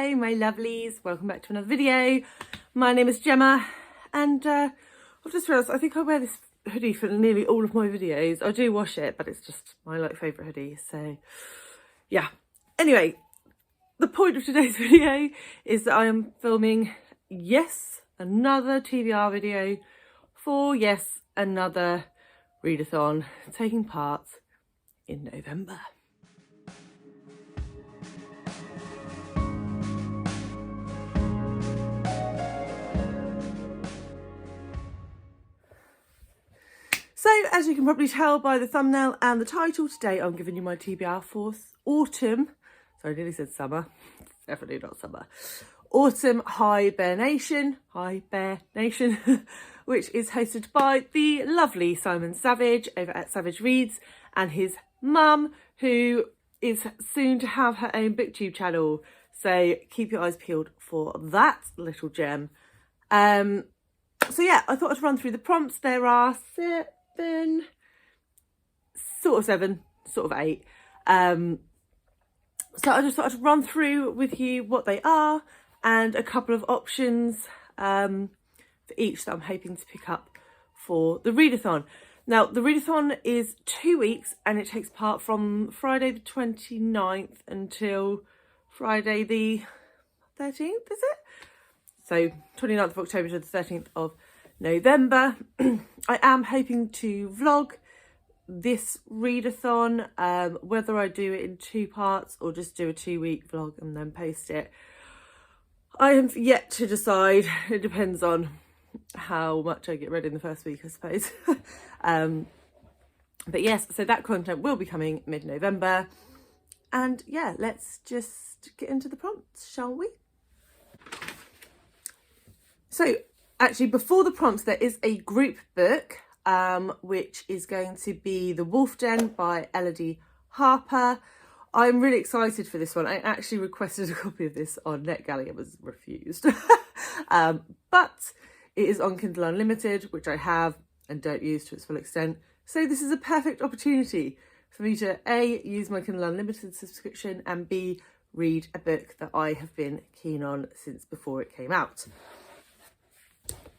Hello my lovelies, welcome back to another video. My name is Gemma and I've just realised I think I wear this hoodie for nearly all of my videos. I do wash it, but it's just my favourite hoodie, so yeah. Anyway, the point of today's video is that I am filming another TBR video for another readathon, taking part in November. So, as you can probably tell by the thumbnail and the title, today I'm giving you my TBR for autumn. Sorry, I nearly said summer. Definitely not summer. Autumn HiBearNation, which is hosted by the lovely Simon Savage over at Savage Reads and his mum, who is soon to have her own booktube channel. So keep your eyes peeled for that little gem. So yeah, I thought I'd run through the prompts. There are seven, sort of eight. So I just thought I'd run through with you what they are and a couple of options for each that I'm hoping to pick up for the readathon. Now, the readathon is 2 weeks and it takes part from Friday the 29th until Friday the 13th, is it? So 29th of October to the 13th of November. I am hoping to vlog this readathon, whether I do it in 2 parts or just do a 2-week vlog and then post it. I have yet to decide. It depends on how much I get read in the first week, I suppose. But yes, so that content will be coming mid-November. And yeah, let's just get into the prompts, shall we? So actually, before the prompts, there is a group book, which is going to be The Wolf Den by Elodie Harper. I'm really excited for this one. I actually requested a copy of this on NetGalley. It was refused. But it is on Kindle Unlimited, which I have and don't use to its full extent. So this is a perfect opportunity for me to A, use my Kindle Unlimited subscription, and B, read a book that I have been keen on since before it came out.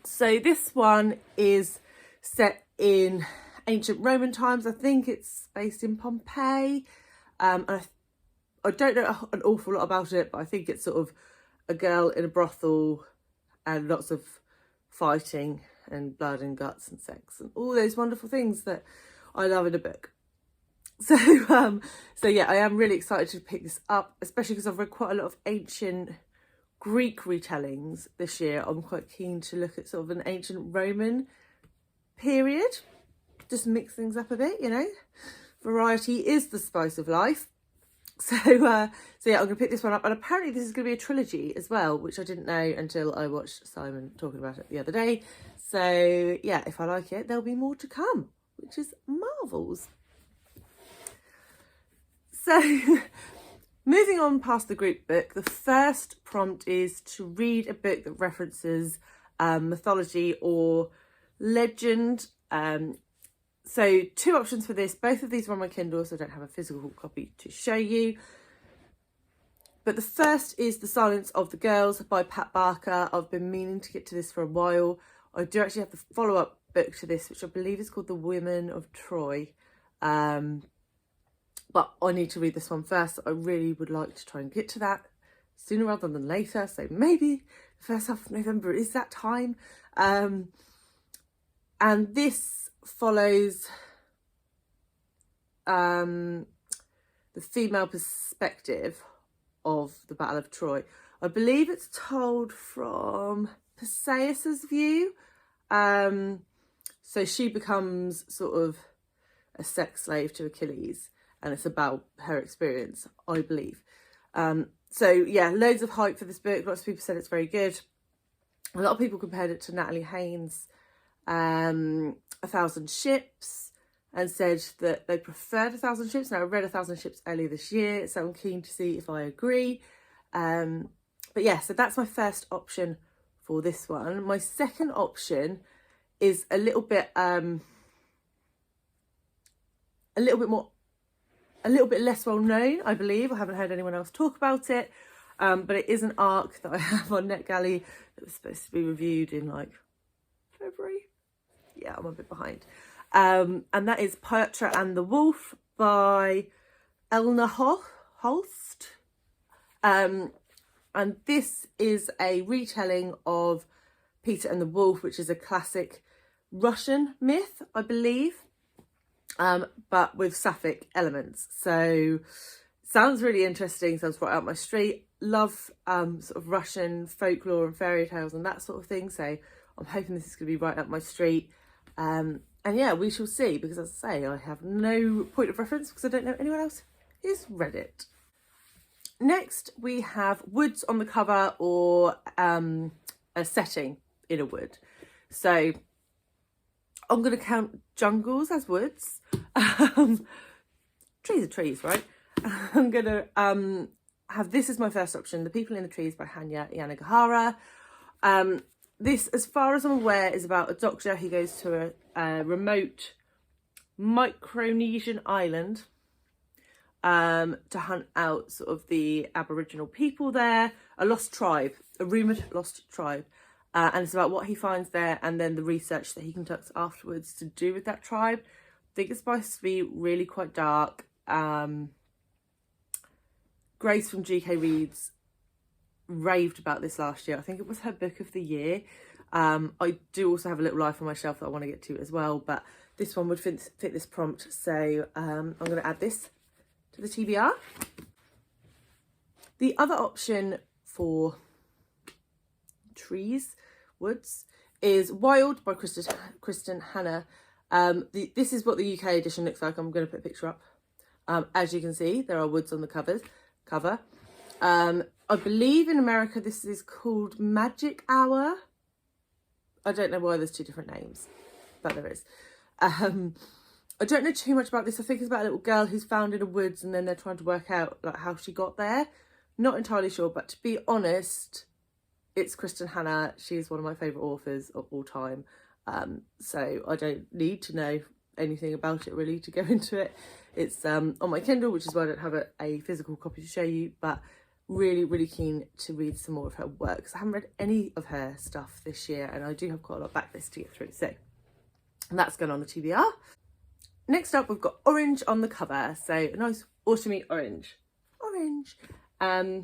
So this one is set in ancient Roman times. I think it's based in Pompeii. And I don't know an awful lot about it, but I think it's sort of a girl in a brothel and lots of fighting and blood and guts and sex and all those wonderful things that I love in a book. So yeah, I am really excited to pick this up, especially because I've read quite a lot of ancient Greek retellings this year. I'm quite keen to look at sort of an ancient Roman period, just mix things up a bit, you know. Variety is the spice of life. So yeah, I'm gonna pick this one up, and apparently this is gonna be a trilogy as well, which I didn't know until I watched Simon talking about it the other day. So yeah, if I like it, there'll be more to come, which is marvels. So moving on past the group book, the first prompt is to read a book that references mythology or legend. So 2 options for this. Both of these are on my Kindle, so I don't have a physical copy to show you. But the first is The Silence of the Girls by Pat Barker. I've been meaning to get to this for a while. I do actually have the follow-up book to this, which I believe is called The Women of Troy. But I need to read this one first. I really would like to try and get to that sooner rather than later. So maybe the first half of November is that time. And this follows the female perspective of the Battle of Troy. I believe it's told from Perseus's view. So she becomes sort of a sex slave to Achilles, and it's about her experience, I believe. So yeah, loads of hype for this book. Lots of people said it's very good. A lot of people compared it to Natalie Haynes' 1,000 Ships and said that they preferred 1,000 Ships. Now, I read 1,000 Ships earlier this year, so I'm keen to see if I agree. But yeah, so that's my first option for this one. My second option is a little bit less well known, I believe. I haven't heard anyone else talk about it. but it is an arc that I have on NetGalley that was supposed to be reviewed in like February. Yeah, I'm a bit behind. And that is Pyotra and the Wolf by Elna Holst. And this is a retelling of Peter and the Wolf, which is a classic Russian myth, I believe, but with sapphic elements. So sounds really interesting, sounds right up my street. Love sort of Russian folklore and fairy tales and that sort of thing, so I'm hoping this is going to be right up my street. And yeah, we shall see, because as I say, I have no point of reference because I don't know anyone else who's read it. Next, we have woods on the cover, or a setting in a wood. So I'm going to count jungles as woods. Trees are trees, right? I'm going to have this as my first option, The People in the Trees by Hanya Yanagihara. This, as far as I'm aware, is about a doctor who goes to a remote Micronesian island to hunt out sort of the Aboriginal people there, a lost tribe, a rumoured lost tribe. And it's about what he finds there and then the research that he conducts afterwards to do with that tribe. I think it's supposed to be really quite dark. Grace from GK Reads raved about this last year. I think it was her book of the year. I do also have a little life on my shelf that I want to get to as well, but this one would fit this prompt. So I'm going to add this to the TBR. The other option for trees, woods, is Wild by Kristin Hannah. This is what the UK edition looks like. I'm going to put a picture up. As you can see, there are woods on the cover. I believe in America this is called Magic Hour. I don't know why there's two different names, but there is. I don't know too much about this. I think it's about a little girl who's found in the woods and then they're trying to work out like how she got there. Not entirely sure, but to be honest, it's Kristin Hannah. She's one of my favourite authors of all time. So I don't need to know anything about it really to go into it. It's on my Kindle, which is why I don't have a physical copy to show you, but really, really keen to read some more of her work because I haven't read any of her stuff this year and I do have quite a lot of backlist to get through. So, and that's going on the TBR. Next up, we've got orange on the cover. So a nice autumny orange. Orange. I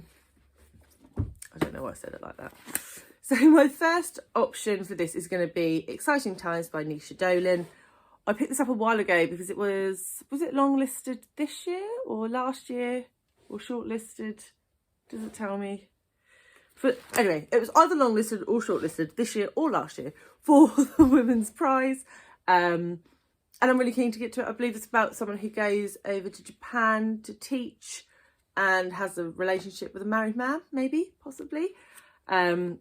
don't know why I said it like that. So my first option for this is going to be Exciting Times by Dolan. I picked this up a while ago because it was it long listed this year or last year or shortlisted? Does it tell me? But anyway, it was either long listed or shortlisted this year or last year for the Women's Prize. And I'm really keen to get to it. I believe it's about someone who goes over to Japan to teach and has a relationship with a married man, maybe, possibly. Or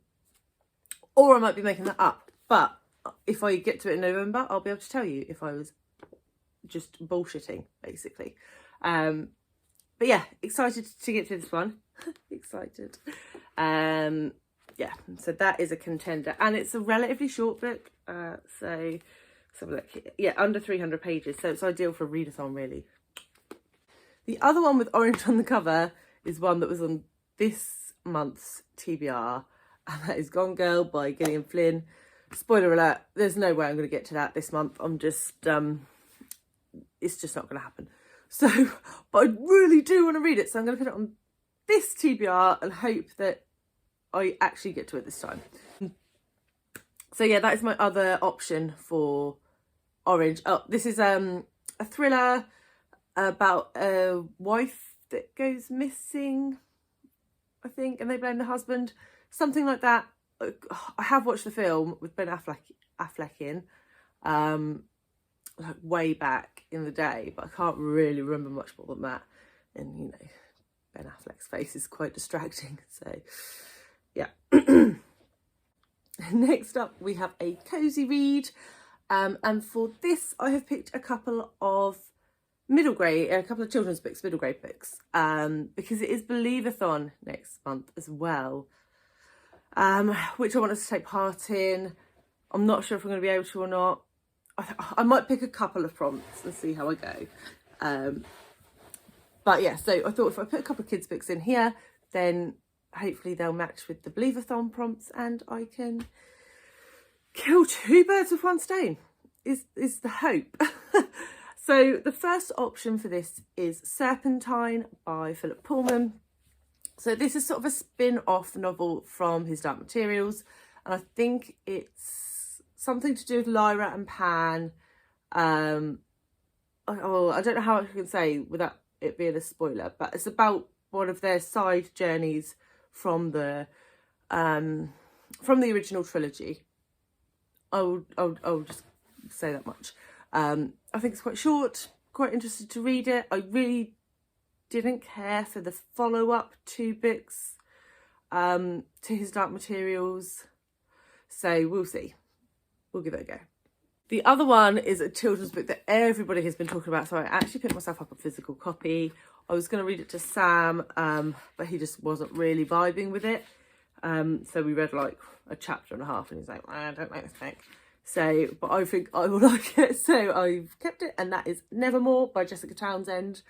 I might be making that up. But if I get to it in November, I'll be able to tell you if I was just bullshitting, basically. But yeah, excited to get to this one. Excited. Yeah, so that is a contender. And it's a relatively short book. So let's have a look here. Yeah, under 300 pages. So it's ideal for a readathon, really. The other one with orange on the cover is one that was on this month's TBR. And that is Gone Girl by Gillian Flynn. Spoiler alert, there's no way I'm going to get to that this month. I'm just, it's just not going to happen. So, but I really do want to read it. So I'm going to put it on this TBR and hope that I actually get to it this time. So yeah, that is my other option for orange. Oh, this is a thriller about a wife that goes missing, I think, and they blame the husband. Something like that. I have watched the film with Ben Affleck in, like way back in the day, but I can't really remember much more than that. And you know, Ben Affleck's face is quite distracting. So yeah. Next up, we have a cozy read, and for this, I have picked a couple of children's books, middle grade books, because it is Readathon next month as well. Which I want us to take part in. I'm not sure if I'm going to be able to or not. I might pick a couple of prompts and see how I go. But yeah, so I thought if I put a couple of kids' books in here, then hopefully they'll match with the Believathon prompts and I can kill 2 birds with 1 stone, is the hope. So the first option for this is Serpentine by Philip Pullman. So this is sort of a spin-off novel from his Dark Materials, and I think it's something to do with Lyra and Pan. I don't know how I can say without it being a spoiler, but it's about one of their side journeys from the original trilogy. I'll just say that much. I think it's quite short, quite interested to read it. I really didn't care for the follow-up 2 books to his Dark Materials, so we'll see. We'll give it a go. The other one is a children's book that everybody has been talking about, so I actually picked myself up a physical copy. I was going to read it to Sam, but he just wasn't really vibing with it. So we read like a chapter and a half and he's like, I don't like this book. So, but I think I will like it, so I've kept it, and that is Nevermoor by Jessica Townsend.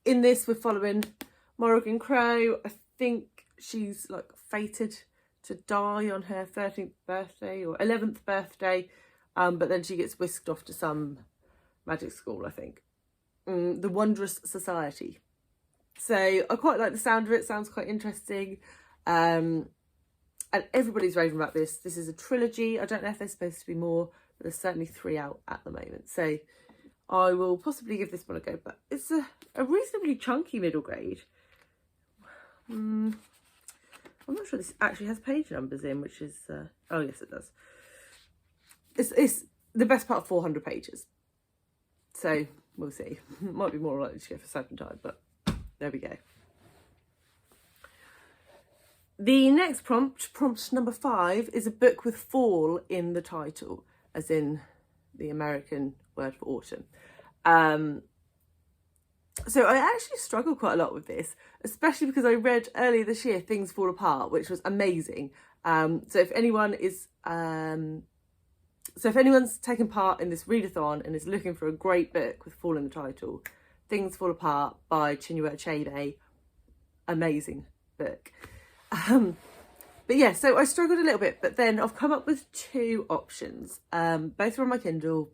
In this, we're following Morrigan Crow. I think she's like fated to die on her 13th birthday or 11th birthday, but then she gets whisked off to some magic school, I think. The Wondrous Society. So I quite like the sound of it. Sounds quite interesting. And everybody's raving about this. This is a trilogy. I don't know if there's supposed to be more, but there's certainly 3 out at the moment. So I will possibly give this one a go, but it's a reasonably chunky middle grade. I'm not sure this actually has page numbers in, which is, oh yes, it does. It's the best part of 400 pages. So we'll see. Might be more likely to go for Serpentine, but there we go. The next prompt number 5, is a book with fall in the title, as in the American word for autumn. So I actually struggled quite a lot with this, especially because I read earlier this year Things Fall Apart, which was amazing. So if anyone is if anyone's taken part in this readathon and is looking for a great book with fall in the title, Things Fall Apart by Chinua Achebe, amazing book. But yeah, so I struggled a little bit, but then I've come up with 2 options. Both are on my Kindle.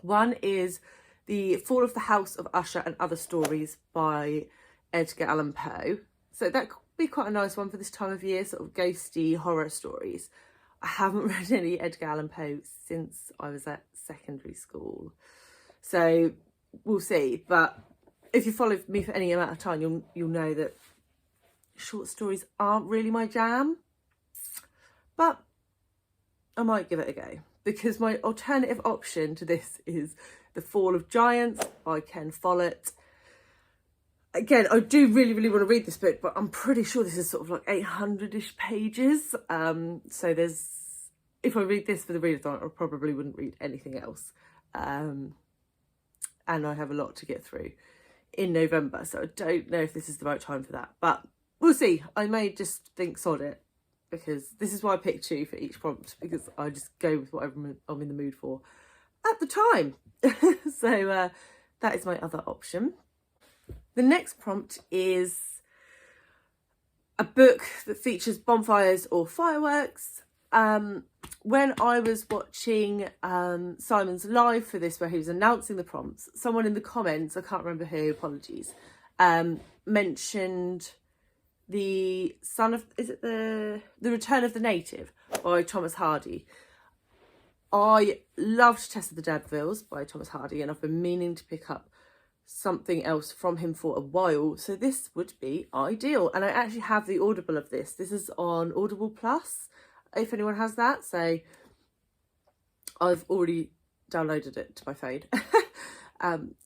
One is The Fall of the House of Usher and Other Stories by Edgar Allan Poe. So that could be quite a nice one for this time of year, sort of ghosty horror stories. I haven't read any Edgar Allan Poe since I was at secondary school, so we'll see. But if you followed me for any amount of time, you'll know that short stories aren't really my jam, but I might give it a go, because my alternative option to this is The Fall of Giants by Ken Follett. Again, I do really want to read this book, but I'm pretty sure this is sort of like 800-ish pages. So if I read this for the readathon, I probably wouldn't read anything else. And I have a lot to get through in November, so I don't know if this is the right time for that, but we'll see. I may just think sod it, because this is why I picked 2 for each prompt, because I just go with whatever I'm in the mood for at the time. So that is my other option. The next prompt is a book that features bonfires or fireworks. When I was watching Simon's live for this, where he was announcing the prompts, someone in the comments, I can't remember who, apologies, mentioned The Son of, is it the Return of the Native by Thomas Hardy. I loved Tess of the D'Urbervilles by Thomas Hardy, and I've been meaning to pick up something else from him for a while, so this would be ideal. And I actually have the Audible of this. This is on Audible Plus, if anyone has that, so I've already downloaded it to my phone.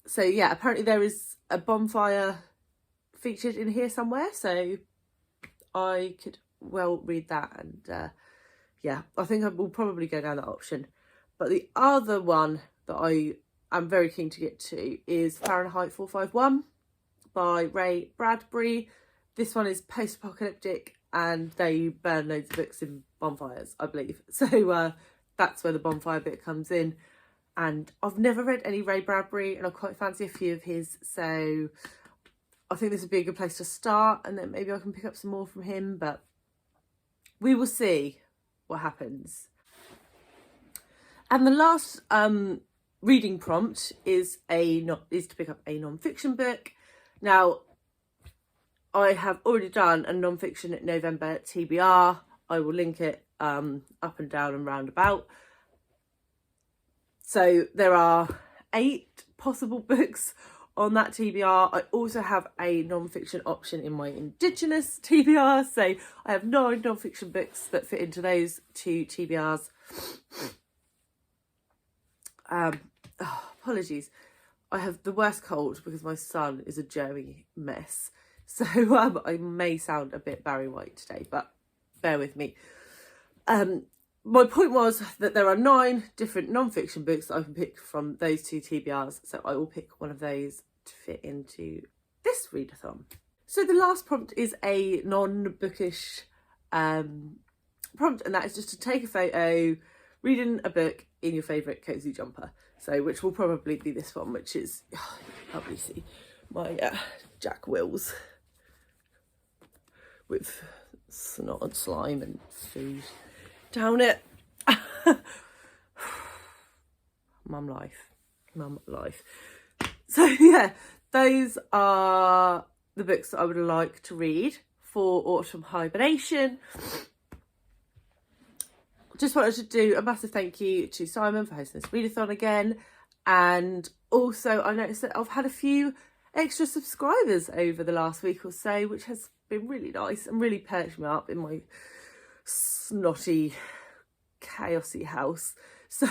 So yeah, apparently there is a bonfire featured in here somewhere, so I could well read that, and yeah, I think I will probably go down that option. But the other one that I am very keen to get to is Farenheit 451 by Ray Bradbury. This one is post-apocalyptic, and they burn loads of books in bonfires, I believe. So that's where the bonfire bit comes in. And I've never read any Ray Bradbury, and I quite fancy a few of his, so I think this would be a good place to start, and then maybe I can pick up some more from him, but we will see what happens. And the last reading prompt is to pick up a non-fiction book. Now, I have already done a non-fiction November TBR. I will link it up and down and round about. So there are 8 possible books on that TBR. I also have a non-fiction option in my Indigenous TBR. So I have 9 non-fiction books that fit into those 2 TBRs. Apologies. I have the worst cold because my son is a germy mess. So I may sound a bit Barry White today, but bear with me. My point was that there are 9 different non-fiction books that I can pick from those 2 TBRs. So I will pick one of those to fit into this readathon. So the last prompt is a non-bookish prompt, and that is just to take a photo reading a book in your favourite cosy jumper. So which will probably be this one, which is, you can probably see my Jack Wills with snot and slime and food down it. Mum life. So yeah, those are the books that I would like to read for autumn hibernation. Just wanted to do a massive thank you to Simon for hosting this readathon again, and also I noticed that I've had a few extra subscribers over the last week or so, which has been really nice and really perched me up in my snotty, chaosy house. So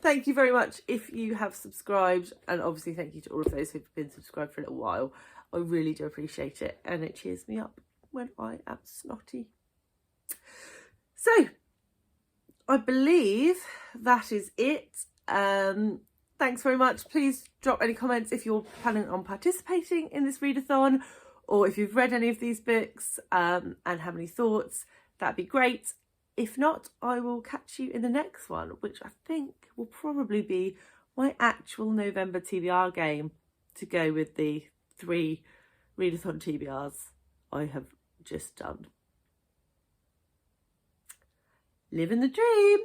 thank you very much if you have subscribed, and obviously thank you to all of those who've been subscribed for a little while. I really do appreciate it, and it cheers me up when I am snotty. So I believe that is it. Thanks very much. Please drop any comments if you're planning on participating in this readathon, or if you've read any of these books and have any thoughts. That'd be great. If not, I will catch you in the next one, which I think will probably be my actual November TBR game to go with the 3 readathon TBRs I have just done. Living the dream.